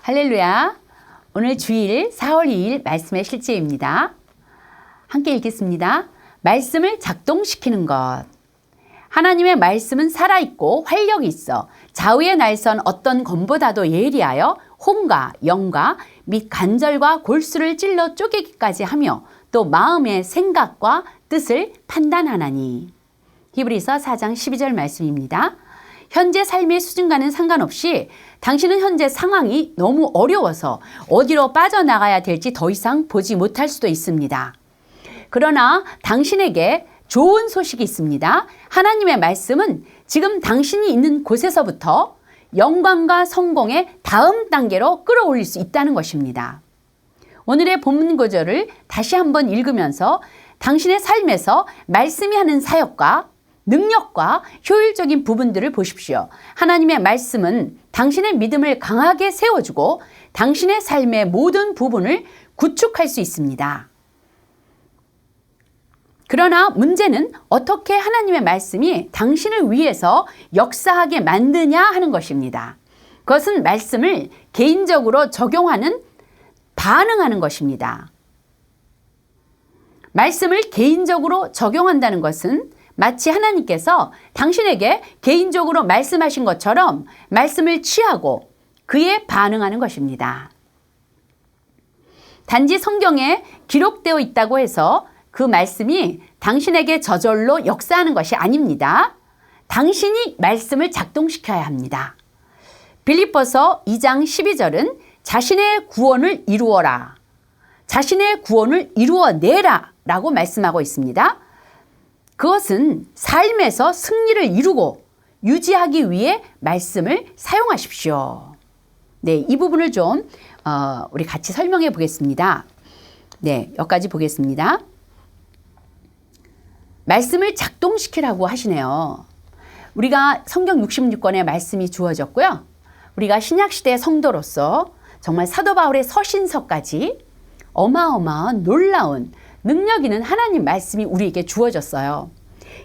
할렐루야. 오늘 주일 4월 2일 말씀의 실제입니다. 함께 읽겠습니다. 말씀을 작동시키는 것. 하나님의 말씀은 살아있고 활력이 있어 좌우의 날선 어떤 검보다도 예리하여 혼과 영과 및 관절과 골수를 찔러 쪼개기까지 하며 또 마음의 생각과 뜻을 판단하나니. 히브리서 4장 12절 말씀입니다. 현재 삶의 수준과는 상관없이 당신은 현재 상황이 너무 어려워서 어디로 빠져나가야 될지 더 이상 보지 못할 수도 있습니다. 그러나 당신에게 좋은 소식이 있습니다. 하나님의 말씀은 지금 당신이 있는 곳에서부터 영광과 성공의 다음 단계로 끌어올릴 수 있다는 것입니다. 오늘의 본문 구절을 다시 한번 읽으면서 당신의 삶에서 말씀이 하는 사역과 능력과 효율적인 부분들을 보십시오. 하나님의 말씀은 당신의 믿음을 강하게 세워주고 당신의 삶의 모든 부분을 구축할 수 있습니다. 그러나 문제는 어떻게 하나님의 말씀이 당신을 위해서 역사하게 만드냐 하는 것입니다. 그것은 말씀을 개인적으로 적용하는, 반응하는 것입니다. 말씀을 개인적으로 적용한다는 것은 마치 하나님께서 당신에게 개인적으로 말씀하신 것처럼 말씀을 취하고 그에 반응하는 것입니다. 단지 성경에 기록되어 있다고 해서 그 말씀이 당신에게 저절로 역사하는 것이 아닙니다. 당신이 말씀을 작동시켜야 합니다. 빌립보서 2장 12절은 자신의 구원을 이루어라, 자신의 구원을 이루어내라 라고 말씀하고 있습니다. 그것은 삶에서 승리를 이루고 유지하기 위해 말씀을 사용하십시오. 네, 이 부분을 좀 우리 같이 설명해 보겠습니다. 네, 여기까지 보겠습니다. 말씀을 작동시키라고 하시네요. 우리가 성경 66권의 말씀이 주어졌고요. 우리가 신약시대의 성도로서 정말 사도 바울의 서신서까지 어마어마한 놀라운 능력 있는 하나님 말씀이 우리에게 주어졌어요.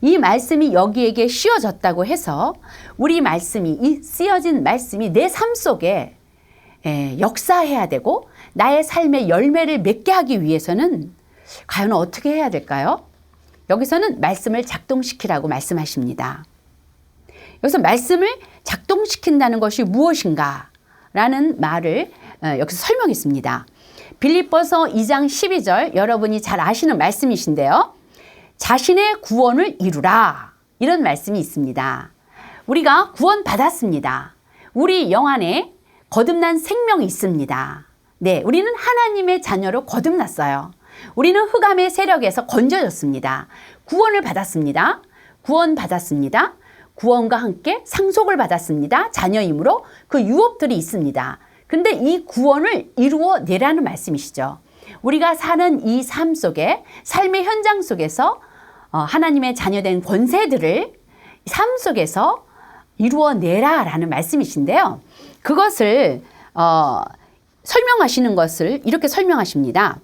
이 말씀이 여기에게 씌워졌다고 해서 우리 말씀이, 이 쓰여진 말씀이 내 삶 속에 역사해야 되고 나의 삶의 열매를 맺게 하기 위해서는 과연 어떻게 해야 될까요? 여기서는 말씀을 작동시키라고 말씀하십니다. 여기서 말씀을 작동시킨다는 것이 무엇인가 라는 말을 여기서 설명했습니다. 빌립보서 2장 12절 여러분이 잘 아시는 말씀이신데요. 자신의 구원을 이루라, 이런 말씀이 있습니다. 우리가 구원 받았습니다. 우리 영 안에 거듭난 생명이 있습니다. 네, 우리는 하나님의 자녀로 거듭났어요. 우리는 흑암의 세력에서 건져졌습니다. 구원을 받았습니다. 구원 받았습니다. 구원과 함께 상속을 받았습니다. 자녀이므로 그 유업들이 있습니다. 근데 이 구원을 이루어내라는 말씀이시죠. 우리가 사는 이 삶 속에, 삶의 현장 속에서 하나님의 자녀된 권세들을 삶 속에서 이루어내라라는 말씀이신데요. 그것을 설명하시는 것을 이렇게 설명하십니다.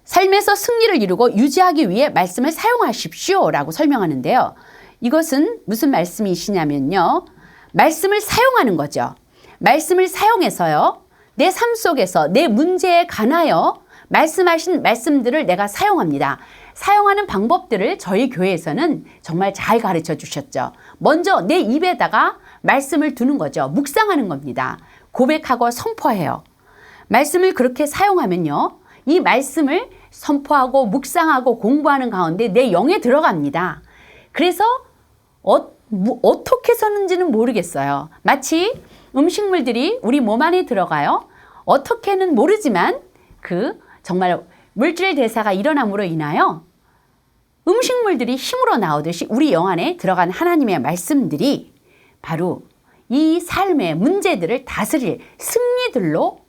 삶에서 승리를 이루고 유지하기 위해 말씀을 사용하십시오 라고 설명하는데요. 이것은 무슨 말씀이시냐면요. 말씀을 사용하는 거죠. 말씀을 사용해서요. 내 삶 속에서 내 문제에 관하여 말씀하신 말씀들을 내가 사용합니다. 사용하는 방법들을 저희 교회에서는 정말 잘 가르쳐 주셨죠. 먼저 내 입에다가 말씀을 두는 거죠. 묵상하는 겁니다. 고백하고 선포해요. 말씀을 그렇게 사용하면요. 이 말씀을 선포하고 묵상하고 공부하는 가운데 내 영에 들어갑니다. 그래서 어떻게 섰는지는 모르겠어요. 마치 음식물들이 우리 몸 안에 들어가요. 어떻게는 모르지만 정말 물질 대사가 일어남으로 인하여 음식물들이 힘으로 나오듯이 우리 영 안에 들어간 하나님의 말씀들이 바로 이 삶의 문제들을 다스릴 승리들로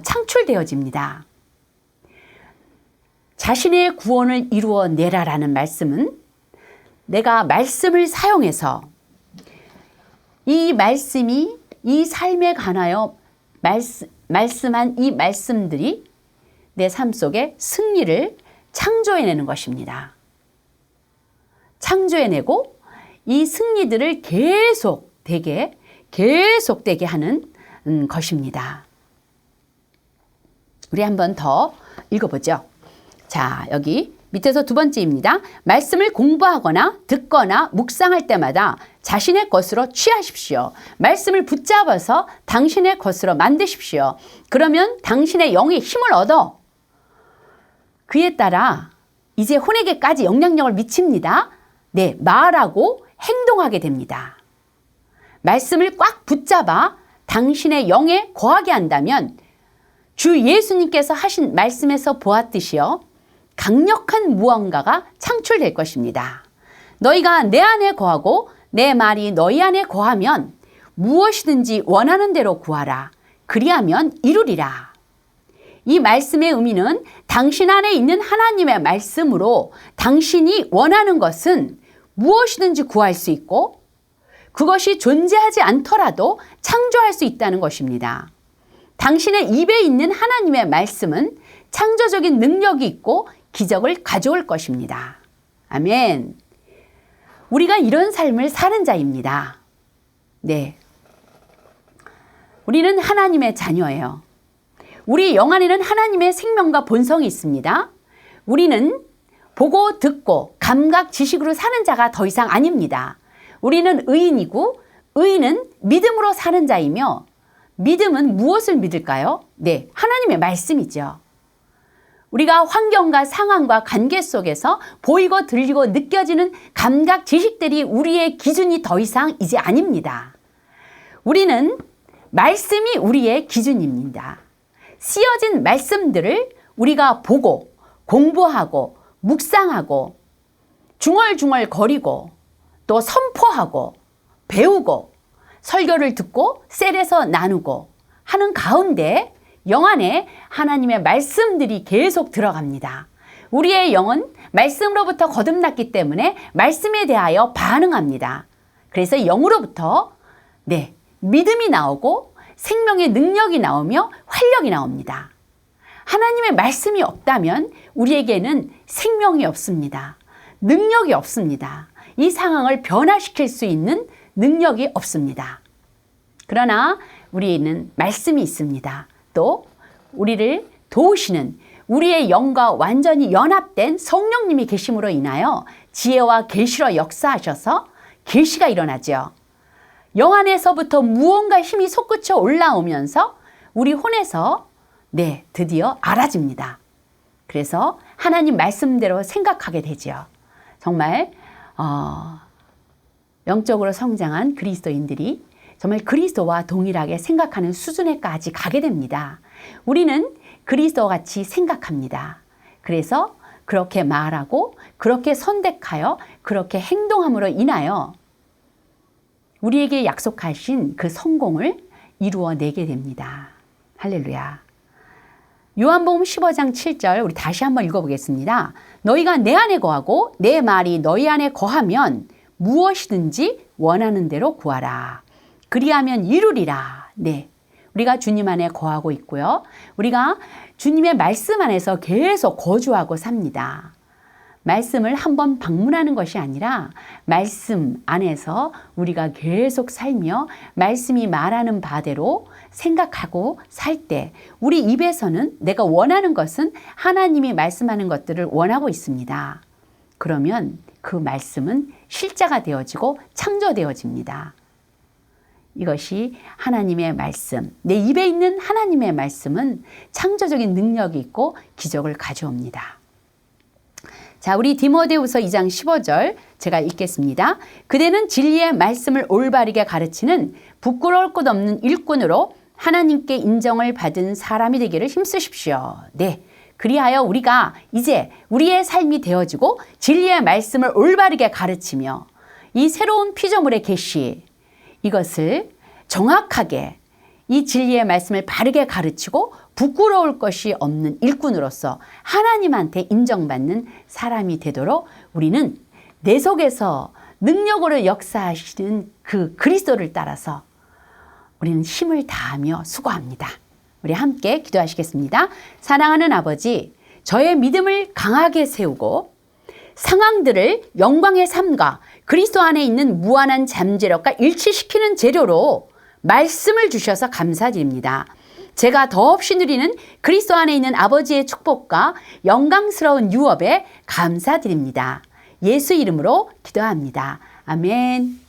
창출되어집니다. 자신의 구원을 이루어내라라는 말씀은 내가 말씀을 사용해서 이 말씀이 이 삶에 관하여 말씀한 이 말씀들이 내 삶 속에 승리를 창조해내는 것입니다. 창조해내고 이 승리들을 계속되게 하는 것입니다. 우리 한번 더 읽어보죠. 자, 여기 밑에서 두 번째입니다. 말씀을 공부하거나 듣거나 묵상할 때마다 자신의 것으로 취하십시오. 말씀을 붙잡아서 당신의 것으로 만드십시오. 그러면 당신의 영이 힘을 얻어 그에 따라 이제 혼에게까지 영향력을 미칩니다. 네, 말하고 행동하게 됩니다. 말씀을 꽉 붙잡아 당신의 영에 거하게 한다면 주 예수님께서 하신 말씀에서 보았듯이요. 강력한 무언가가 창출될 것입니다. 너희가 내 안에 거하고 내 말이 너희 안에 거하면 무엇이든지 원하는 대로 구하라. 그리하면 이루리라. 이 말씀의 의미는 당신 안에 있는 하나님의 말씀으로 당신이 원하는 것은 무엇이든지 구할 수 있고 그것이 존재하지 않더라도 창조할 수 있다는 것입니다. 당신의 입에 있는 하나님의 말씀은 창조적인 능력이 있고 기적을 가져올 것입니다. 아멘. 우리가 이런 삶을 사는 자입니다. 네. 우리는 하나님의 자녀예요. 우리 영 안에는 하나님의 생명과 본성이 있습니다. 우리는 보고 듣고 감각 지식으로 사는 자가 더 이상 아닙니다. 우리는 의인이고 의인은 믿음으로 사는 자이며 믿음은 무엇을 믿을까요? 네, 하나님의 말씀이죠. 우리가 환경과 상황과 관계 속에서 보이고 들리고 느껴지는 감각 지식들이 우리의 기준이 더 이상 이제 아닙니다. 우리는 말씀이 우리의 기준입니다. 쓰여진 말씀들을 우리가 보고 공부하고 묵상하고 중얼중얼 거리고 또 선포하고 배우고 설교를 듣고 셀에서 나누고 하는 가운데 영 안에 하나님의 말씀들이 계속 들어갑니다. 우리의 영은 말씀으로부터 거듭났기 때문에 말씀에 대하여 반응합니다. 그래서 영으로부터 믿음이 나오고 생명의 능력이 나오며 활력이 나옵니다. 하나님의 말씀이 없다면 우리에게는 생명이 없습니다. 능력이 없습니다. 이 상황을 변화시킬 수 있는 능력이 없습니다. 그러나 우리에는 말씀이 있습니다. 또 우리를 도우시는 우리의 영과 완전히 연합된 성령님이 계심으로 인하여 지혜와 계시로 역사하셔서 계시가 일어나죠. 영 안에서부터 무언가 힘이 솟구쳐 올라오면서 우리 혼에서 드디어 알아집니다. 그래서 하나님 말씀대로 생각하게 되죠. 정말 영적으로 성장한 그리스도인들이 정말 그리스도와 동일하게 생각하는 수준에까지 가게 됩니다. 우리는 그리스도와 같이 생각합니다. 그래서 그렇게 말하고 그렇게 선택하여 그렇게 행동함으로 인하여 우리에게 약속하신 그 성공을 이루어내게 됩니다. 할렐루야. 요한복음 15장 7절 우리 다시 한번 읽어보겠습니다. 너희가 내 안에 거하고 내 말이 너희 안에 거하면 무엇이든지 원하는 대로 구하라. 그리하면 이루리라. 네, 우리가 주님 안에 거하고 있고요. 우리가 주님의 말씀 안에서 계속 거주하고 삽니다. 말씀을 한번 방문하는 것이 아니라 말씀 안에서 우리가 계속 살며 말씀이 말하는 바대로 생각하고 살 때 우리 입에서는 내가 원하는 것은 하나님이 말씀하는 것들을 원하고 있습니다. 그러면 그 말씀은 실제가 되어지고 창조되어집니다. 이것이 하나님의 말씀, 내 입에 있는 하나님의 말씀은 창조적인 능력이 있고 기적을 가져옵니다. 자, 우리 디모데후서 2장 15절 제가 읽겠습니다. 그대는 진리의 말씀을 올바르게 가르치는 부끄러울 것 없는 일꾼으로 하나님께 인정을 받은 사람이 되기를 힘쓰십시오. 네, 그리하여 우리가 이제 우리의 삶이 되어지고 진리의 말씀을 올바르게 가르치며 이 새로운 피조물의 계시 이것을 정확하게 이 진리의 말씀을 바르게 가르치고 부끄러울 것이 없는 일꾼으로서 하나님한테 인정받는 사람이 되도록 우리는 내 속에서 능력으로 역사하시는 그 그리스도를 따라서 우리는 힘을 다하며 수고합니다. 우리 함께 기도하시겠습니다. 사랑하는 아버지, 저의 믿음을 강하게 세우고 상황들을 영광의 삶과 그리스도 안에 있는 무한한 잠재력과 일치시키는 재료로 말씀을 주셔서 감사드립니다. 제가 더없이 누리는 그리스도 안에 있는 아버지의 축복과 영광스러운 유업에 감사드립니다. 예수 이름으로 기도합니다. 아멘.